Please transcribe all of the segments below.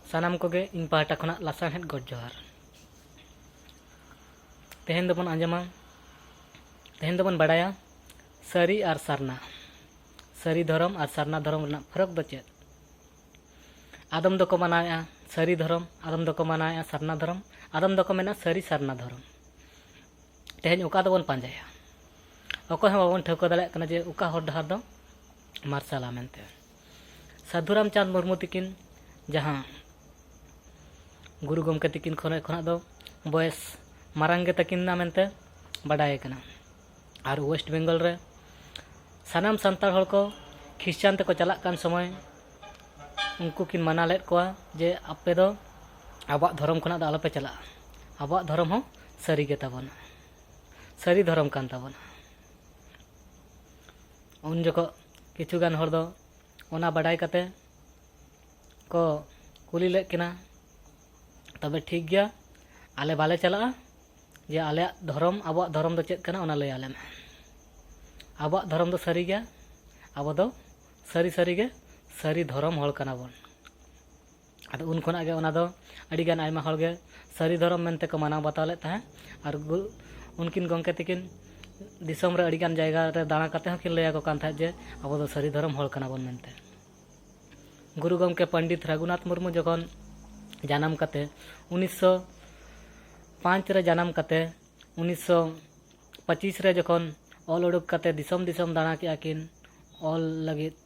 सानाम कोगे इन पाहटा खना लासाहेद गॉड जोहार। तेहेन दोबन आंजमा तेहेन दोबन बड़ाया सारी और सारना, सारी धर्म और सारना धर्म रना फरक दो चेद। आदम दो को मनाया सारी धर्म, आदम दो को मनाया सारना धर्म, आदम दो को मेना सारी सारना धर्म। तेहेन उका दोबन पांजाया अको हम बाबन ठेको दाड़े कना जे उका हर डहार दो मार्साला मेनते। साधु रामचंद्र मुर्मू तिकिन जहाँ गुरु गमके तिकिन खना दो बयस मारांगे तकिना मेनते बड़ाय कना। और वेस्ट बेंगल रे सानाम सांताल हड़ को ख्रिस्टान तक चलाक कान समय उनको किन मना लेद कोआ जे आपे दो आबा धर्म खना दो आलोपे चला, आबा धर्म हो सारी गे ताबोना, सारी धर्म कान ताबोना। उन जको किछु गान हड़ दो ओना बड़ाय काते को कुली लेद किना तबे ठीक गया आले बाले चला जे आले धर्म आबा धर्म दो चेद कना ओना लय आले में। आबा धर्म दो सारी गया, आबो दो सारी सारी गे सारी धर्म हड़ कना बोन। आदो उन खना गे ओना दो अड़ी गान आयमा हड़ गे सारी धर्म मेनते को मानाव बताव लेद ताहे। और उनकिन गंके तिकिन दिसम रे अड़ी गान जायगा रे दाणा काते हकिन लय को कान थाहे जे आबो दो सारी धर्म हड़ कना बोन मेनते। गुरु गमके पंडित रघुनाथ मुर्मू जखन जानाम काते 1905 रे जानाम काते 1925 रे जखन ऑल उडुक काते दिसम दिसम दाणा के आकिन ऑल लगित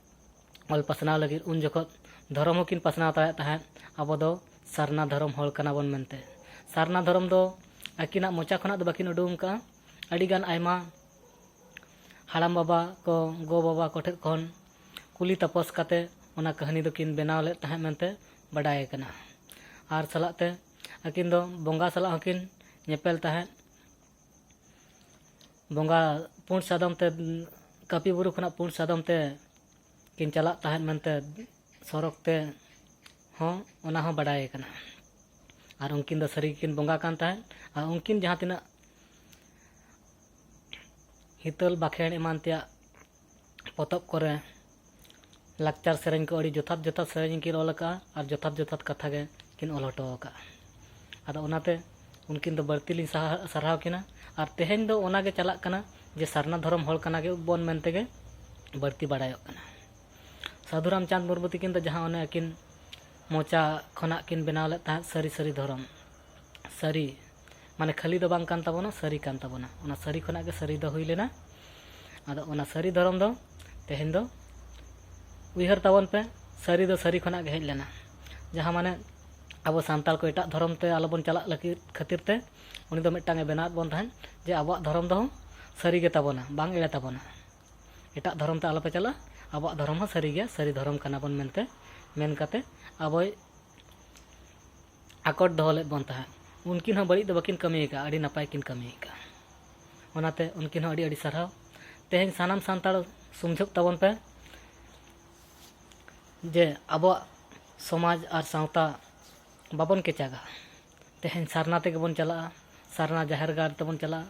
ऑल पसनाव लगित उन जखन धर्म होकिन पसनाव ताहे ताहे आबो दो सारना धर्म हड़ कना बोन मेनते। सारना धर्म दो आकिना मोचा खना दो बाकिन उडुम का अड़ी गान आयमा हाड़ाम बाबा को गो बाबा को ठेन खन कुली तपस काते ओना कहानी दो किन बनाव लेद ताहे मेनते बड़ाय कना। और सलाते आकिन दो बोंगा सला हकिन नेपेल ताहे बोंगा पुंड सादम ते कापी बुरु खना पुंड सादम ते किन चला ताहे मेनते सरक ते हों ओना हो बड़ाय कना। और उनकिन दो सारी किन बोंगा कान ताहे और उनकिन जहाँ तिना हितल बाखेण एमान तेया पोतब करे लाकचार सेरेंज को अड़ी जोथात जोथात सेरेंज किन ऑल का और जोथात जोथात कथा गे किन ऑल हटो का। आदो ओनाते उनकिन दो बढ़ती लिंग सारहाव किना। और तेहेन दो ओना गे चलाक कना जे सारना धर्म हड़ कना गे बोन मेनते गे बढ़ती बड़ायोग कना। साधु रामचंद्र मुर्मू तिकिन दो जहाँ ओने किन मोचा खना किन बनाव लेद ताहे सारी सारी धर्म, सारी माने खाली दो बांग कान ताबोना सारी कान ताबोना, ओना सारी खना गे सारी दो हुई लेना। आदो ओना सारी धर्म दो तेहेन दो उयहर ताबोन पे सारी दो सारी खना गे हेज लेना। जहाँ माने अब सान्ताल को एटा धर्म ते आलोबन चलाक लगी खातिर ते उनी दो मिट्टांगे बनात बोन ताहेन जे आबो धर्म दो सारी गे ताबोना बांग एड़े ताबोना। एटा धर्म ते आलोपे चला आबो धर्म हो सारी गे सारी धर्म कना बोन मेनते मेन काते आबोय आकट दो लेद बोन ताहे। उनकिन हो बड़ी दो बकिन कमी का अड़ी नपाय किन कमी का ओनाते उनकिन हो अड़ी अड़ी सारहाव। तेहेन सानाम सान्ताल सुमझुक ताबोन पे जे आबो समाज और सावता बाबन के चागा तेहेन सारना तेगे बोन चला, सारना जाहेर गार तबोन चला।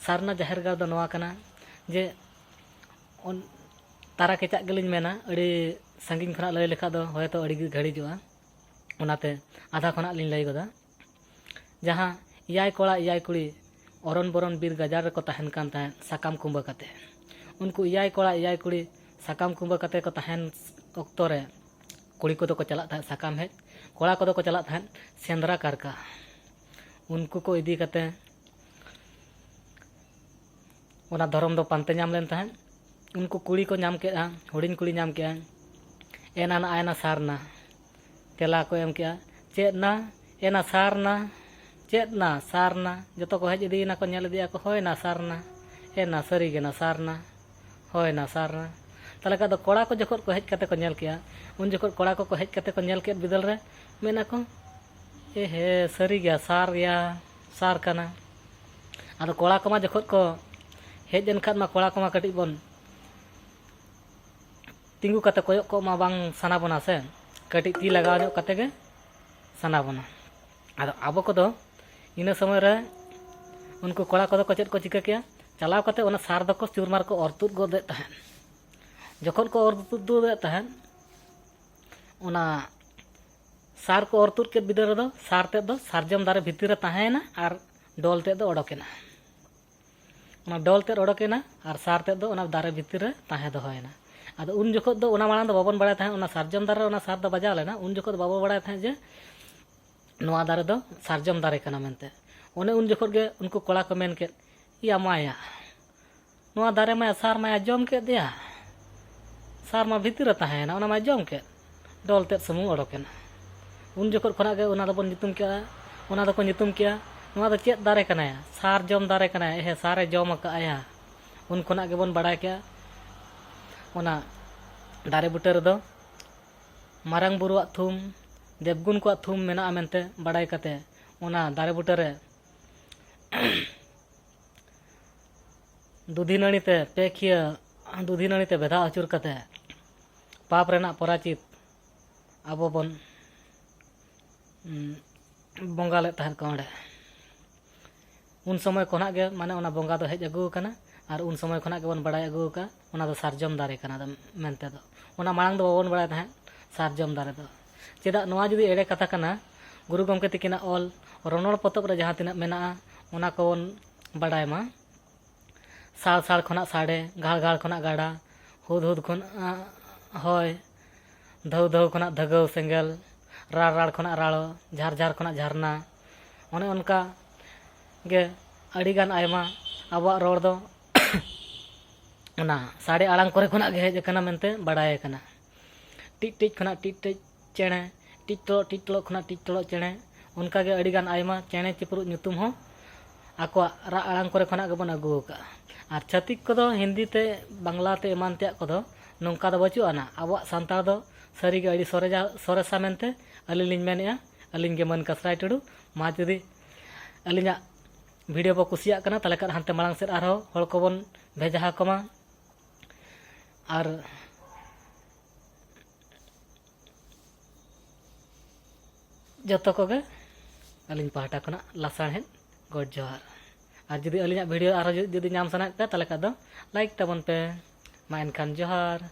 सारना जाहेर गार दो नोआ कना जे उन तारा केचाक गेलिन मेना अड़ी संगिन खना लय लेखा दो होयतो अड़ी घड़ी जुआ। ओनाते आधा खना लिन लय गोदा जहाँ इयाय कोड़ा इयाय कुड़ी अरन बरन बीर गाजार रे को ताहेन कान ताहे साकाम कुंबा काते उनको इयाय कोड़ा इयाय कुड़ी साकाम कुंबा काते को ताहेन ऑक्तो रे कुड़ी को को चला ताहे साकाम हेज, कोड़ा को चला ताहे सेंद्रा कारका। उनको को इदी काते ओना धर्म दो पांते नाम लेन ताहे। उनको कुड़ी को नाम के हुडिन कुड़ी नाम के एना ना आयना सारना तेला को एम के चेद ना एना सारना चेद ना सारना जतो को हेज इदीना को नेल इदिया को होय ना सारना एना सारी गे ना सारना होय ना सारना। ताले का दो कोड़ा को जखोर को हेज काते को नेल किया उन जखोर कोड़ा को हेज काते को नेल के बिदल रे मेना को ए हे सारी गया सार या सार कना। आदो कोड़ा को मा जखोर को हेज एन खाद मा कोड़ा को मा कटी बोन तिंगू काते कोयक को मा बांग साना बोना से कटी ती लगाव जो काते गे साना बोना। आदो आबो को दो इन समय रे उनको कोड़ा को चेद को चिका किया चलाव काते ओना सार दो को चूरमार को औरतुद गोदे ताहेन। जखन को औरतुद दे ताहेन ओना सार को और तुद के बिदर दो सार ते दो सारजम दारे भितर ताहेना और डोल ते दो ओडोकेना ओना डोल ते ओडोकेना और सार ते दो ओना दारे भितर ताहे दोहोयना आदो उन जोखो दो ओना मांग दो बाबन बड़ाय ताहे ओना सारजम दारे ओना सार दो बजाव लेना उन जोखो दो बाबो बड़ाय ताहे जे नोआ दारे दो सारजम दारे कना मेनते ओने उन जोखो गे उनको कोड़ा को मेन के या माया नोआ दारे मा सार मा जम के दिया सार मा भितर ताहेना ओना मा जम के डोल ते समूह ओडोकेना उन जोखो खना गे ओना दबन नितुम के ओना दको नितुम के नोआ दो चेत दारे कनाया सार जम दारे कनाया हे सारे जम काया उन खना गे बन बड़ाय के ओना दारे बुटे रे दो मारांग बुरुआ थुम देवगुन को थुम मेना मेनते बड़ाय कते ओना दारे बुटे रे दुधी नणी ते पेखिया दुधी नणी ते बेधा अचुर कते पाप रेना पराचित आबो बन बंगा ले तहन कोंडे उन समय खना गे माने ओना बंगा दो हेज अगु कना और उन समय खना गे बन बड़ाय अगु का ओना दो सारजम दारे कना मेनते दो ओना मांग दो बाबन बड़ाय तहन सारजम दारे दो चेदा नोआ जुदी एड़े कथा कना गुरु गमके तिकिना ऑल रोनोड़ पोतब रे जहां तिना मेना ओना को बन बड़ाय मा साल साल खना साड़े गाड़ गाड़ खना गाड़ा हुद हुद खन होय धौ धौ खना धगौ सेंगल राड़ राड़ खना राड़ो झार झार खना झरना ओने उनका गे अड़ीगान आयमा आबो रोड दो ओना साड़े आड़ांग करे खना गे हेज कना मेनते बड़ाय कना टिट टिट खना टिट टिट चेणे टिटलो खना टिटलो चेणे उनका गे अड़ीगान आयमा चेणे चिपरु nyutum हो आको रा आड़ांग करे खना गे बन अगु का और छातिक को दो हिंदी ते बांग्ला ते एमान ते को दो नोंका दो बचु आना आबो सांताल दो सारी गे अड़ी सोरेसा मेनते अलिन लिन मेनेया अलिन गे मन कसराय टुडू मा जुदी अलिना वीडियो बो कुसिया कना तले कर हानते मांग सेर आरो हल को बन भेजा कमा और जतो को गे अलिन पहाटा कना लासाण हे गॉड जोहार और जुदी अलिना वीडियो आरो जुदी नाम सना पे तले का दो लाइक तबन पे मा एनखान जोहार।